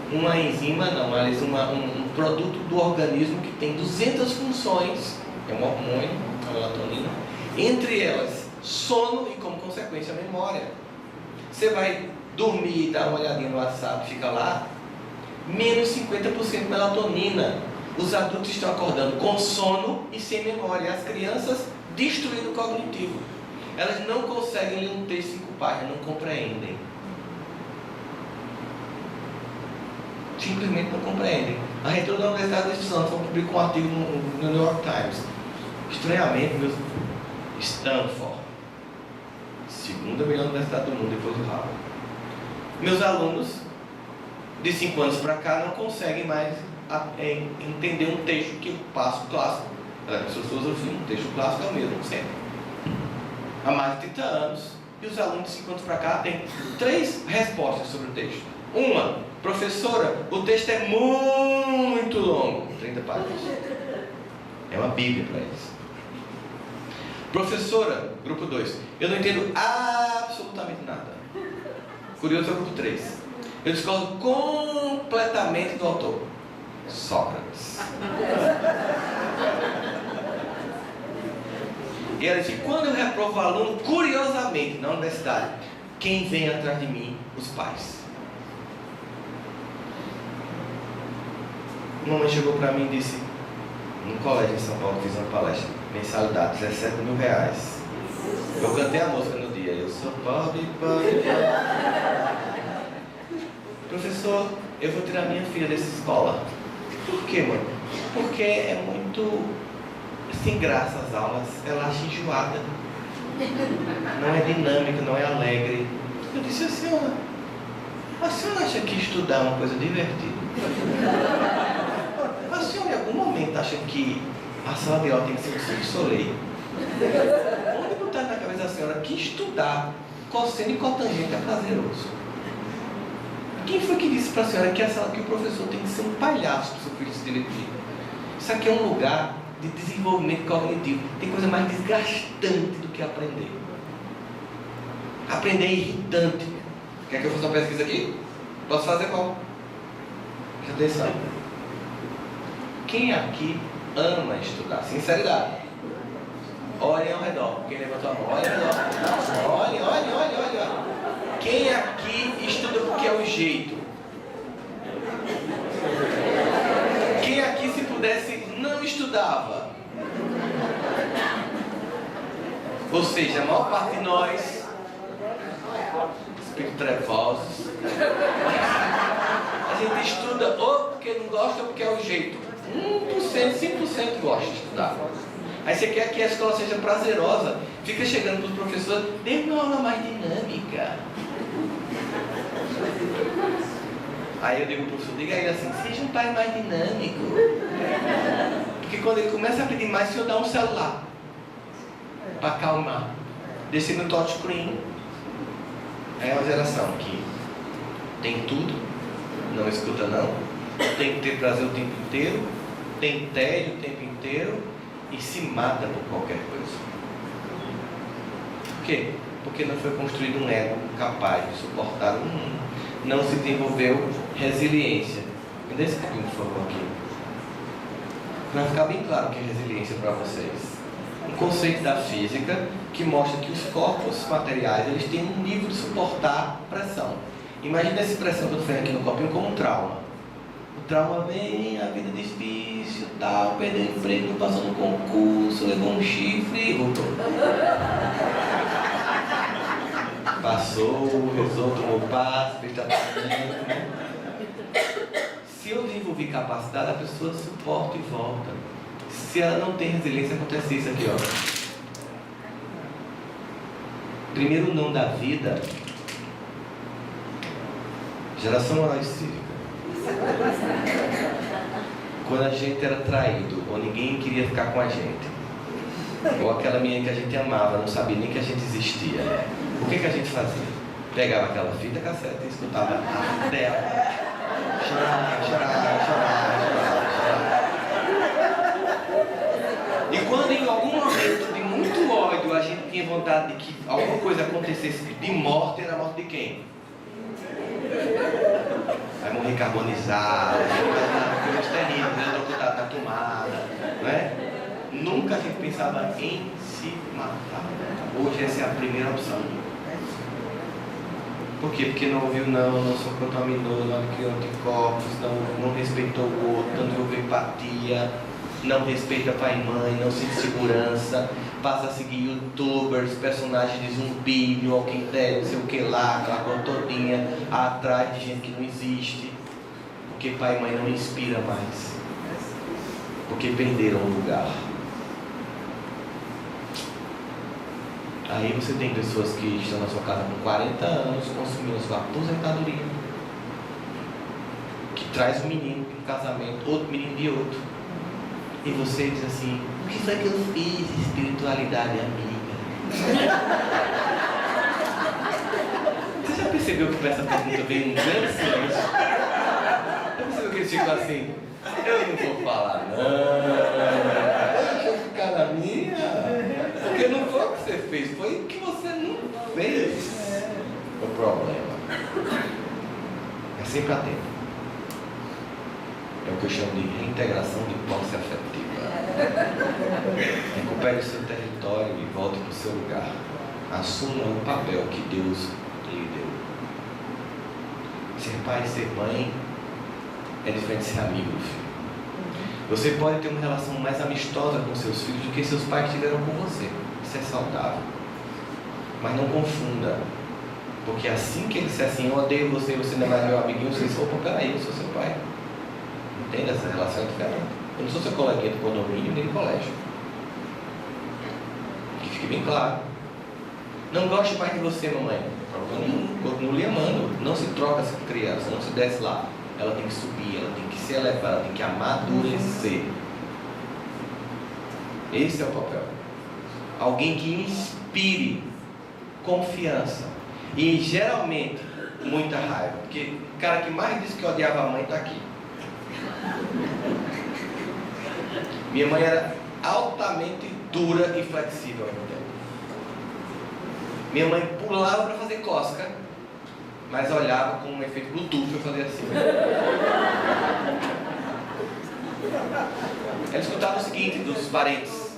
Uma enzima, não, mas um produto do organismo que tem 200 funções, é um hormônio, a melatonina, entre elas sono e, como consequência, a memória. Você vai dormir e dar uma olhadinha no WhatsApp, fica lá, menos 50% melatonina. Os adultos estão acordando com sono e sem memória. As crianças destruindo o cognitivo. Elas não conseguem ler um texto em 5 páginas, não compreendem. Simplesmente não compreendem. A reitora da Universidade de Stanford publicou um artigo no New York Times. Estranhamente, Stanford, segunda melhor universidade do mundo depois do Harvard. Meus alunos de 5 anos para cá não conseguem mais entender um texto que eu passo clássico. As pessoas filosofia, um texto clássico é o mesmo, sempre. Há mais de 30 anos, E os alunos, de 5 anos para cá, têm 3 respostas sobre o texto. Uma: professora, o texto é muito longo, 30 páginas. É uma bíblia para eles. Professora, grupo 2, eu não entendo absolutamente nada. Curioso é o grupo 3. Eu discordo completamente do autor. Sócrates. E ela disse: quando eu reprovo o aluno, curiosamente, na universidade, quem vem atrás de mim? Os pais. Uma mãe chegou para mim e disse, no colégio em São Paulo, fiz uma palestra, mensalidade, R$17 mil. Eu cantei a música no dia, eu sou pobre, pobre. Professor, eu vou tirar minha filha dessa escola. Por quê, mãe? Porque é muito sem graça as aulas, ela acha enjoada, não é dinâmica, não é alegre. Eu disse: a senhora acha que estudar é uma coisa divertida? A senhora em algum momento acha que a sala de aula tem que ser um Cirque du Soleil? Onde botar na cabeça da senhora que estudar cosseno e cotangente é prazeroso? Quem foi que disse para a senhora que o professor tem que ser um palhaço para o seu filho se divertir? Isso aqui é um lugar de desenvolvimento cognitivo. Tem coisa mais desgastante do que aprender. Aprender é irritante. Quer que eu faça uma pesquisa aqui? Posso fazer qual? Presta atenção. Quem aqui ama estudar? Sinceridade. Olhem ao redor. Quem levantou a mão? Olhem ao redor. Olhem. Quem aqui estuda porque é o jeito? Quem aqui, se pudesse, não estudava? Ou seja, a maior parte de nós, espíritos trevosos, a gente estuda ou porque não gosta ou porque é o jeito. 1%, 5% gosta de estudar. Aí você quer que a escola seja prazerosa, fica chegando para os professores: dê uma aula mais dinâmica. Aí eu digo pro professor: diga aí assim, seja um pai mais dinâmico. Porque quando ele começa a pedir mais, o senhor dá um celular para acalmar. Deixa ele no touchscreen. É uma geração que tem tudo, não escuta não, tem que ter prazer o tempo inteiro, tem tédio o tempo inteiro e se mata por qualquer coisa. Por quê? Porque não foi construído um ego capaz de suportar o mundo. Não se desenvolveu resiliência. Me dê esse capinho, por favor, aqui. Para ficar bem claro o que é resiliência para vocês. Um conceito da física que mostra que os corpos materiais, eles têm um nível de suportar pressão. Imagina essa pressão que eu estou fazendo aqui no copinho como um trauma. O trauma vem, a vida difícil, tal, perdeu o emprego, não passou no concurso, levou um chifre e voltou. Passou, rezou, tomou passe, fez tratamento, né? Se eu desenvolver capacidade, a pessoa suporta e volta. Se ela não tem resiliência, acontece isso aqui, ó. Primeiro não da vida, geração narcísica. Quando a gente era traído, ou ninguém queria ficar com a gente, ou aquela menina que a gente amava, não sabia nem que a gente existia, o que a gente fazia? Pegava aquela fita cassete e escutava até ela chorar. E quando em algum momento de muito ódio a gente tinha vontade de que alguma coisa acontecesse de morte, era a morte de quem? Vai morrer carbonizado, coisas terríveis, eletrocutado na tomada, não é? Nunca a gente pensava em se matar. Hoje essa é a primeira opção. Por quê? Porque não ouviu não se contaminou, não criou anticorpos, não respeitou o outro, não desenvolveu empatia, não respeita pai e mãe, não sente segurança, passa a seguir youtubers, personagens de zumbi, de Walking Dead, não sei o que lá, aquela coisa todinha, atrás de gente que não existe, porque pai e mãe não inspira mais, porque perderam o lugar. Aí você tem pessoas que estão na sua casa com 40 anos, consumindo a sua aposentadoria, que traz um menino de um casamento, outro menino de outro, e você diz assim: o que foi que eu fiz? Espiritualidade amiga. percebeu que para essa pergunta veio um grande silêncio? Você percebeu que eles ficam assim? Eu não vou falar, não. Deixa eu ficar na minha. Porque não foi o que você fez, foi o que você não fez. O problema é sempre atento. É o que eu chamo de reintegração de posse afetiva. Recupere o seu território e volte para o seu lugar. Assuma o papel que Deus lhe deu. Ser pai e ser mãe é diferente de ser amigo do filho. Você pode ter uma relação mais amistosa com seus filhos do que seus pais tiveram com você. Isso é saudável. Mas não confunda. Porque assim que ele disser assim, eu odeio você, você não é mais meu amiguinho, você diz, opa, peraí, eu sou seu pai. Entende? Essa relação é diferente. Eu não sou seu coleguinha do condomínio nem do colégio. Que fique bem claro. Não gosto mais de você, mamãe. Problema nenhum. Continue lhe amando. Não se troca essa criança, não se desce lá. Ela tem que subir, ela tem que se elevar, ela tem que amadurecer. Esse é o papel. Alguém que inspire confiança. E geralmente, muita raiva. Porque o cara que mais disse que odiava a mãe está aqui. Minha mãe era altamente dura e flexível ao mesmo tempo. Minha mãe pulava para fazer cosca, mas olhava com um efeito Bluetooth eu fazia assim. Ela escutava o seguinte dos parentes: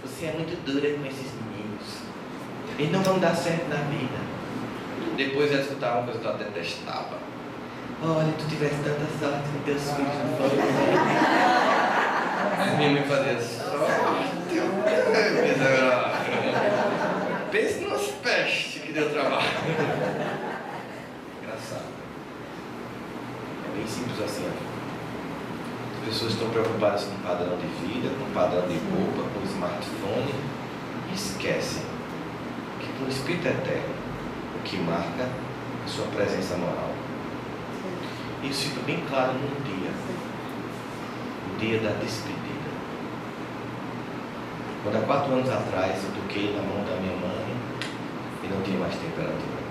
você é muito dura com esses meninos, eles não vão dar certo na vida. Depois ela escutava uma coisa que ela detestava: olha, tu tivesse tanta sorte com teus filhos no fogo. Minha mãe fazia sorte. Pense nas pestes que deu trabalho. Engraçado. É bem simples assim. As pessoas estão preocupadas com o padrão de vida, com o padrão de roupa, com o smartphone, e esquecem que com o Espírito Eterno, o que marca a sua presença moral. Isso fica bem claro num dia. O dia da despedida. Quando há 4 anos atrás eu toquei na mão da minha mãe e não tinha mais temperatura.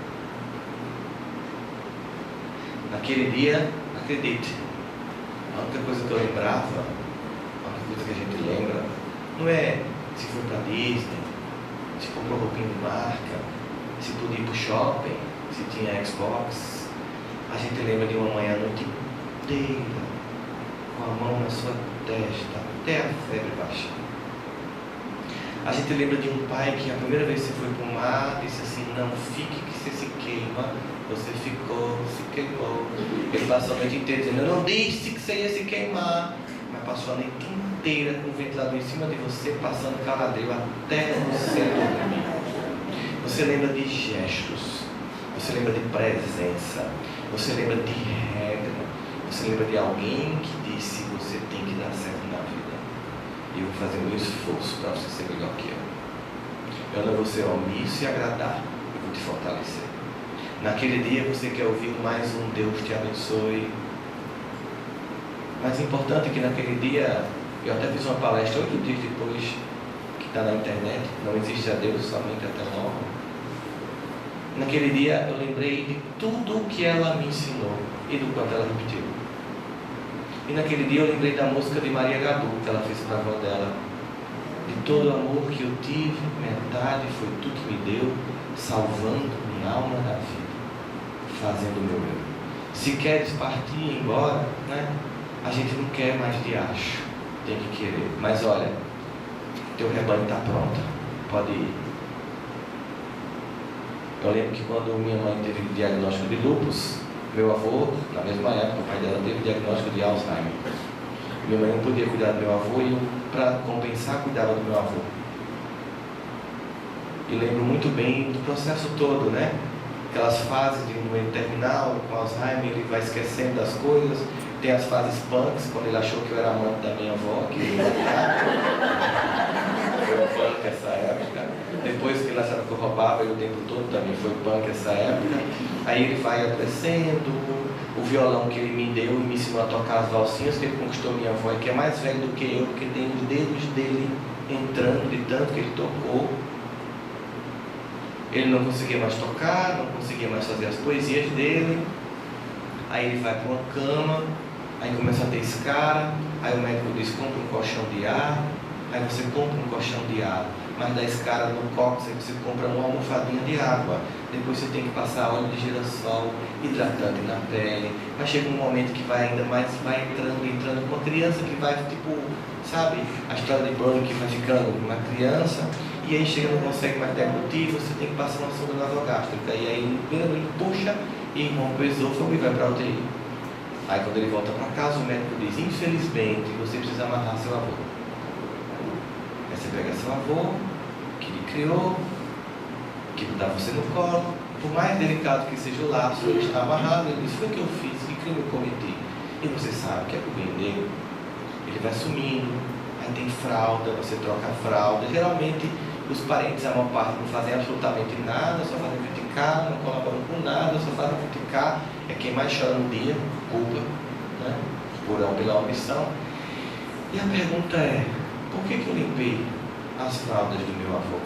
Naquele dia, acredite, a única coisa que eu lembrava, a única coisa que a gente lembra, não é se foi para Disney, se comprou roupinha de marca, se podia ir para o shopping, se tinha Xbox. A gente lembra de uma manhã a noite inteira, com a mão na sua testa, até a febre baixar. A gente lembra de um pai que a primeira vez que você foi para o mar, disse assim, não fique que você se queima. Você ficou, se queimou. Ele passou a noite inteira dizendo, eu não disse que você ia se queimar. Mas passou a noite inteira com o ventilador em cima de você, passando caladeiro até você dormir. Você lembra de gestos, você lembra de presença, você lembra de regra, você lembra de alguém que disse, você tem que dar certo na vida. E eu vou fazer um esforço para você ser melhor que eu. Eu não vou ser omisso e agradar, eu vou te fortalecer. Naquele dia você quer ouvir mais um Deus te abençoe. Mais importante que naquele dia, eu até fiz uma palestra 8 dias depois, que está na internet, não existe a Deus, somente até logo. Naquele dia eu lembrei de tudo o que ela me ensinou e do quanto ela repetiu. E naquele dia eu lembrei da música de Maria Gadu, que ela fez para a avó dela. De todo o amor que eu tive, metade foi tu que me deu, salvando minha alma da vida, fazendo o meu eu. Se queres partir e ir embora, né? A gente não quer mais de acho, tem que querer. Mas olha, teu rebanho está pronto, pode ir. Eu lembro que quando minha mãe teve o diagnóstico de lúpus, meu avô, na mesma época, o pai dela teve diagnóstico de Alzheimer. Minha mãe não podia cuidar do meu avô e eu, para compensar, cuidava do meu avô. E lembro muito bem do processo todo, né? Aquelas fases de um doente terminal, com Alzheimer, ele vai esquecendo das coisas. Tem as fases punks, quando ele achou que eu era amante da minha avó, que ele foi punk essa época. Depois que ele achava que eu roubava ele o tempo todo, também foi punk essa época. Aí ele vai adoecendo, o violão que ele me deu e me ensinou a tocar as valsinhas que ele conquistou minha avó, que é mais velho do que eu, porque tem os dedos dele entrando de tanto que ele tocou. Ele não conseguia mais tocar, não conseguia mais fazer as poesias dele. Aí ele vai para uma cama, aí começa a ter escara, aí o médico diz, compra um colchão de ar, aí você compra um colchão de ar, mas da escara no cóccix você compra uma almofadinha de água, depois você tem que passar óleo de girassol, hidratante na pele, mas chega um momento que vai ainda mais, vai entrando com uma criança que vai, tipo, sabe, a história de Burn que vai ficando uma criança, e aí chega, não consegue mais deglutir, você tem que passar uma sonda nasogástrica, e aí primeiro ele puxa e rompe o esôfago e vai para a UTI. Aí quando ele volta para casa, o médico diz, infelizmente, você precisa amarrar seu avô. Aí você pega seu avô, que lhe criou, que dá você no colo, por mais delicado que seja o laço, ele está amarrado, ele diz, foi o que eu fiz, que crime eu cometi? E você sabe que é por bem dele. Ele vai sumindo, aí tem fralda, você troca a fralda. Geralmente, os parentes, a maior parte, não fazem absolutamente nada, só fazem criticar, não colaboram com nada, só fazem criticar. É quem mais chora no dia, culpa, né? Pela omissão. E a pergunta é, por que eu limpei as fraldas do meu avô?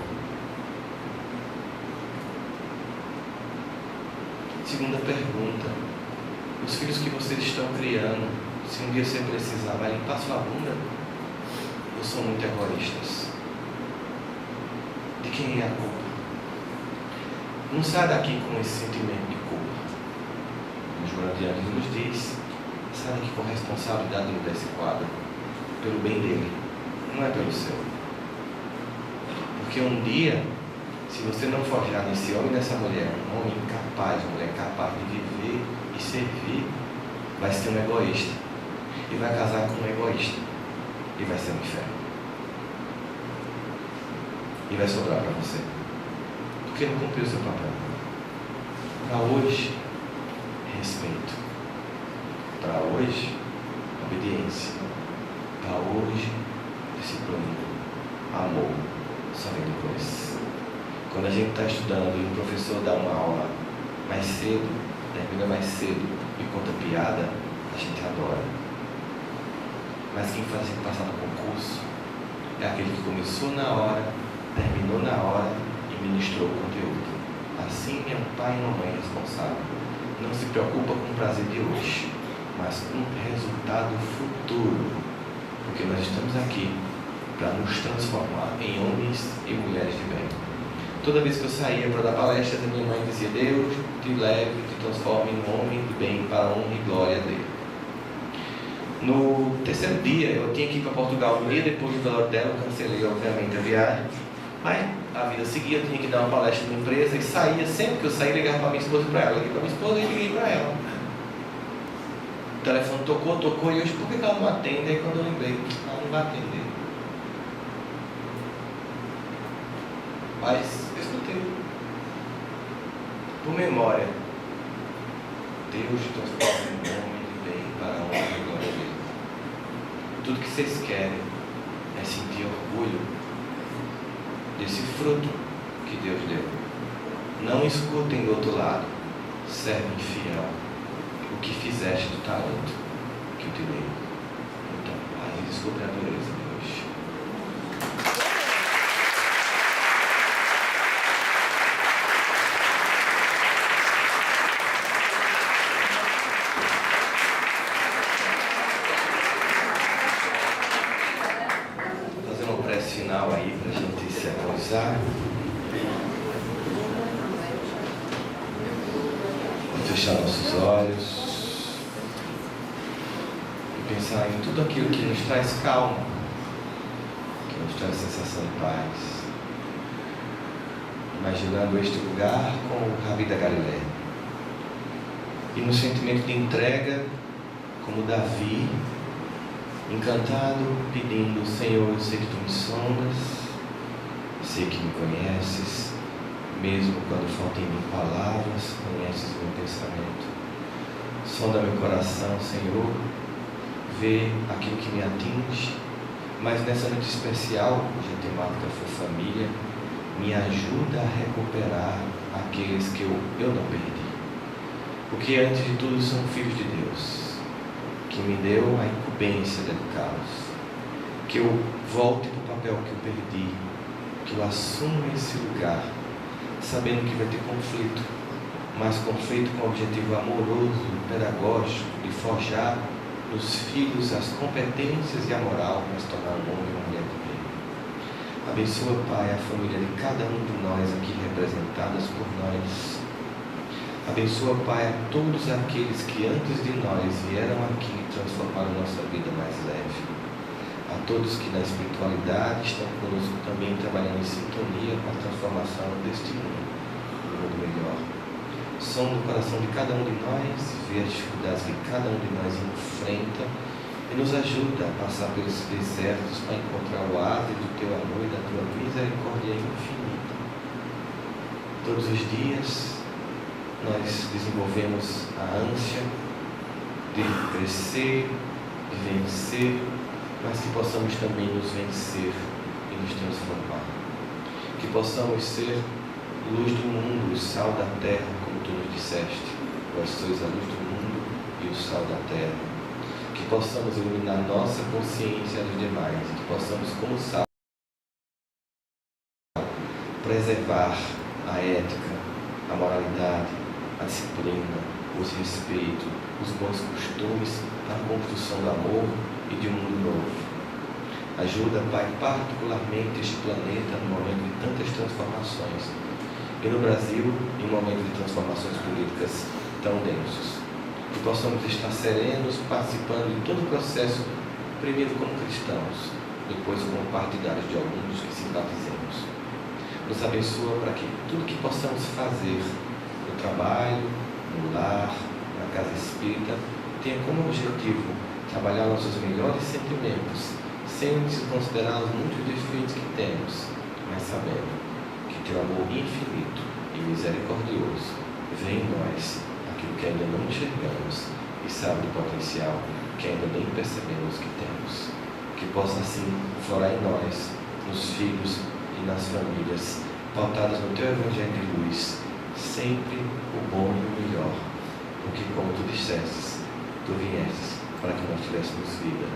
Segunda pergunta, os filhos que vocês estão criando, se um dia você precisar, vai limpar sua bunda? Ou são muito egoístas? De quem é a culpa? Não sai daqui com esse sentimento de culpa. O Joana de Anjos nos diz, sai daqui com responsabilidade desse quadro, pelo bem dele, não é pelo seu. Porque um dia, se você não forjar nesse homem e nessa mulher, um homem capaz, uma mulher capaz de viver e servir, vai ser um egoísta. E vai casar com um egoísta. E vai ser um inferno. E vai sobrar para você. Porque não cumpriu o seu papel. Para hoje, respeito. Para hoje, obediência. Para hoje, disciplina. Amor. Só vem depois. Quando a gente está estudando e o professor dá uma aula mais cedo, termina mais cedo e conta piada, a gente adora. Mas quem faz a gente passar no concurso é aquele que começou na hora, terminou na hora e ministrou o conteúdo. Assim é um pai e uma mãe responsável. Não se preocupa com o prazer de hoje, mas com o resultado futuro. Porque nós estamos aqui para nos transformar em homens e mulheres de bem. Toda vez que eu saía para dar palestras, a minha mãe dizia, Deus te leve, te transforme em um homem de bem para a honra e glória dele. No terceiro dia, eu tinha que ir para Portugal. Um dia depois do velório dela, eu cancelei, obviamente, a viagem. Mas a vida seguia, eu tinha que dar uma palestra na empresa e saía. Sempre que eu saía, ligava para minha esposa e para ela. Liguei para minha esposa e liguei para ela. O telefone tocou e eu disse, por que ela não atende? Aí quando eu lembrei, ela não vai atender. Mas eu escutei. Por memória, Deus te transforma em um homem de bem para a honra e glória dele. Tudo que vocês querem é sentir orgulho desse fruto que Deus deu. Não escutem do outro lado, servo infiel, o que fizeste do talento que eu te dei. Então, aí descobre a dureza de hoje. Final aí para a gente se harmonizar. Vamos fechar nossos olhos e pensar em tudo aquilo que nos traz calma, que nos traz sensação de paz. Imaginando este lugar como o Rabi da Galileia e no sentimento de entrega, como Davi, encantado, pedindo, Senhor, eu sei que tu me sondas, sei que me conheces, mesmo quando faltam em mim palavras, conheces o meu pensamento. Sonda meu coração, Senhor, vê aquilo que me atinge, mas nessa noite especial, cuja temática foi família, me ajuda a recuperar aqueles que eu não perdi. Porque antes de tudo são filhos de Deus, que me deu a incumbência de educá-los, que eu volte para o papel que eu perdi, que eu assuma esse lugar sabendo que vai ter conflito, mas conflito com o objetivo amoroso, pedagógico, de forjar nos filhos as competências e a moral para se tornar um homem e uma mulher de bem. Abençoa, Pai, a família de cada um de nós aqui representadas por nós. Abençoa, Pai, a todos aqueles que antes de nós vieram aqui e transformaram nossa vida mais leve. A todos que na espiritualidade estão conosco também trabalhando em sintonia com a transformação deste mundo, um mundo melhor. Som do coração de cada um de nós, vê as dificuldades que cada um de nós enfrenta e nos ajuda a passar pelos desertos para encontrar o oásis do Teu amor e da Tua misericórdia infinita. Todos os dias nós desenvolvemos a ânsia de crescer, de vencer, mas que possamos também nos vencer e nos transformar. Que possamos ser luz do mundo, o sal da terra, como Tu nos disseste. Vós sois a luz do mundo e o sal da terra. Que possamos iluminar nossa consciência dos demais, que possamos, como sal, preservar a ética, a moralidade, a disciplina, os respeitos, os bons costumes, a construção do amor e de um mundo novo. Ajuda, Pai, particularmente este planeta no momento de tantas transformações. E no Brasil, em um momento de transformações políticas tão densos. Que possamos estar serenos, participando de todo o processo, primeiro como cristãos, depois como partidários de alguns que simpatizemos. Nos abençoa para que tudo que possamos fazer no trabalho, no lar, na casa espírita, tenha como objetivo trabalhar nossos melhores sentimentos, sem desconsiderar os muitos defeitos que temos, mas sabendo que Teu amor infinito e misericordioso vê em nós aquilo que ainda não enxergamos e sabe do potencial que ainda nem percebemos que temos. Que possa assim florar em nós, nos filhos e nas famílias, pautadas no Teu Evangelho de luz, sempre o bom e o melhor, porque como Tu dissestes, Tu viestes para que nós tivéssemos vida